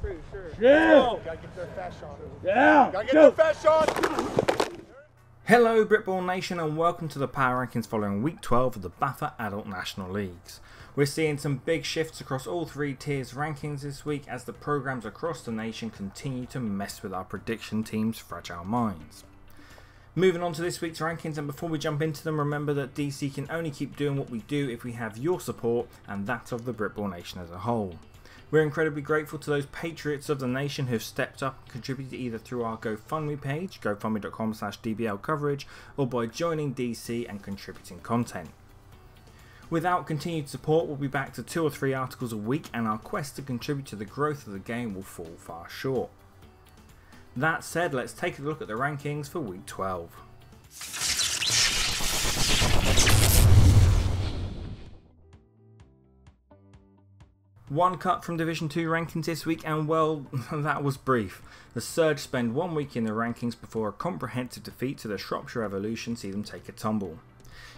pretty sure. Yeah! Gotta get their fast shot. Yeah! Gotta get their fast shot! Hello Britball Nation and welcome to the power rankings following week 12 of the BAFA Adult National Leagues. We're seeing some big shifts across all three tiers rankings this week as the programs across the nation continue to mess with our prediction team's fragile minds. Moving on to this week's rankings, and before we jump into them, remember that DC can only keep doing what we do if we have your support and that of the Britball Nation as a whole. We're incredibly grateful to those patriots of the nation who have stepped up and contributed either through our GoFundMe page, gofundme.com/dblcoverage, or by joining DC and contributing content. Without continued support, we'll be back to 2 or 3 articles a week, and our quest to contribute to the growth of the game will fall far short. That said, let's take a look at the rankings for week 12. One cut from Division 2 rankings this week, and well, that was brief. The Surge spend 1 week in the rankings before a comprehensive defeat to the Shropshire Evolution see them take a tumble.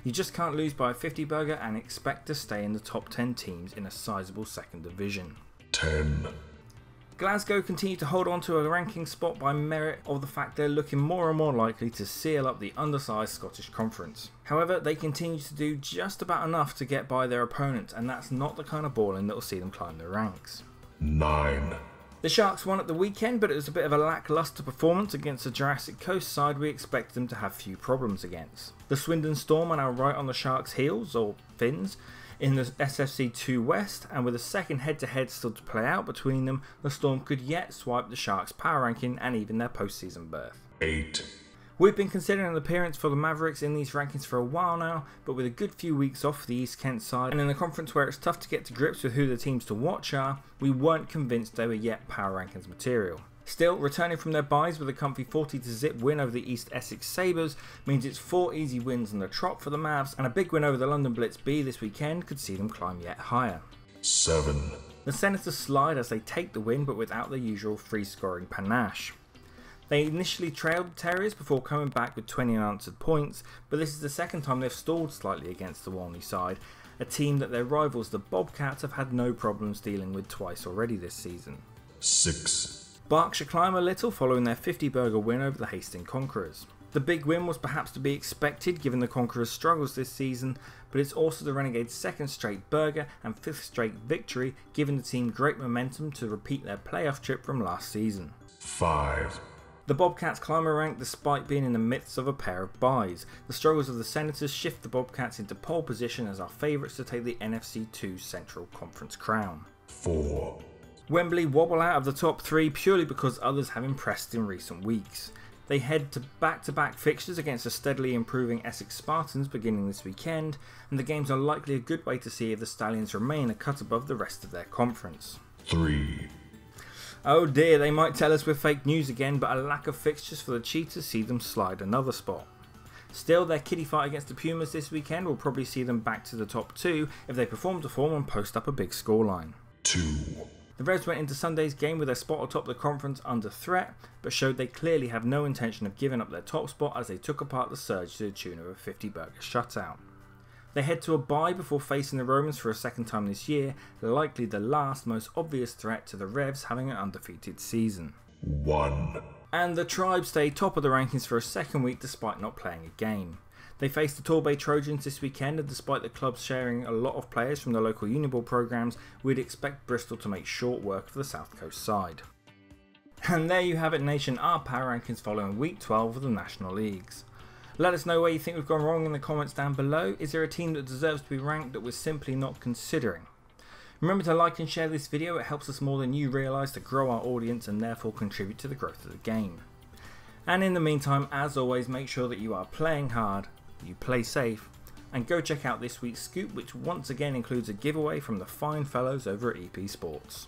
You just can't lose by a 50 burger and expect to stay in the top 10 teams in a sizable second division. 10. Glasgow continue to hold on to a ranking spot by merit of the fact they're looking more and more likely to seal up the undersized Scottish Conference. However, they continue to do just about enough to get by their opponents, and that's not the kind of balling that will see them climb the ranks. 9. The Sharks won at the weekend, but it was a bit of a lacklustre performance against the Jurassic Coast side we expected them to have few problems against. The Swindon Storm are now right on the Sharks' heels, or fins, in the SFC 2 West, and with a second head-to-head still to play out between them, the Storm could yet swipe the Sharks' power ranking and even their postseason berth. 8. We've been considering an appearance for the Mavericks in these rankings for a while now, but with a good few weeks off the East Kent side, and in a conference where it's tough to get to grips with who the teams to watch are, we weren't convinced they were yet power rankings material. Still, returning from their byes with a comfy 40-0 win over the East Essex Sabres means it's 4 easy wins on the trot for the Mavs, and a big win over the London Blitz B this weekend could see them climb yet higher. 7. The Senators slide as they take the win, but without the usual free-scoring panache. They initially trailed the Terriers before coming back with 20 unanswered points, but this is the second time they've stalled slightly against the Walney side, a team that their rivals the Bobcats have had no problems dealing with twice already this season. 6. Berkshire climb a little following their 50 burger win over the Hastings Conquerors. The big win was perhaps to be expected given the Conquerors' struggles this season, but it's also the Renegades' second straight burger and 5th straight victory, giving the team great momentum to repeat their playoff trip from last season. 5. The Bobcats climb a rank despite being in the midst of a pair of byes. The struggles of the Senators shift the Bobcats into pole position as our favourites to take the NFC 2 Central Conference crown. 4. Wembley wobble out of the top 3 purely because others have impressed in recent weeks. They head to back-to-back fixtures against the steadily improving Essex Spartans beginning this weekend, and the games are likely a good way to see if the Stallions remain a cut above the rest of their conference. 3. Oh dear, they might tell us we're fake news again, but a lack of fixtures for the Cheetahs see them slide another spot. Still, their kiddie fight against the Pumas this weekend will probably see them back to the top 2 if they perform to form and post up a big scoreline. 2. The Revs went into Sunday's game with their spot atop the conference under threat, but showed they clearly have no intention of giving up their top spot as they took apart the Surge to the tune of a 50 burger shutout. They head to a bye before facing the Romans for a second time this year, likely the last most obvious threat to the Revs having an undefeated season. 1. And the Tribe stay top of the rankings for a second week despite not playing a game. They faced the Torbay Trojans this weekend, and despite the club sharing a lot of players from the local Uniball programs, we'd expect Bristol to make short work of the South Coast side. And there you have it, nation, our power rankings following week 12 of the National Leagues. Let us know where you think we've gone wrong in the comments down below. Is there a team that deserves to be ranked that we're simply not considering? Remember to like and share this video, it helps us more than you realise to grow our audience and therefore contribute to the growth of the game. And in the meantime, as always, make sure that you are playing hard, you play safe, and go check out this week's scoop, which once again includes a giveaway from the fine fellows over at EP Sports.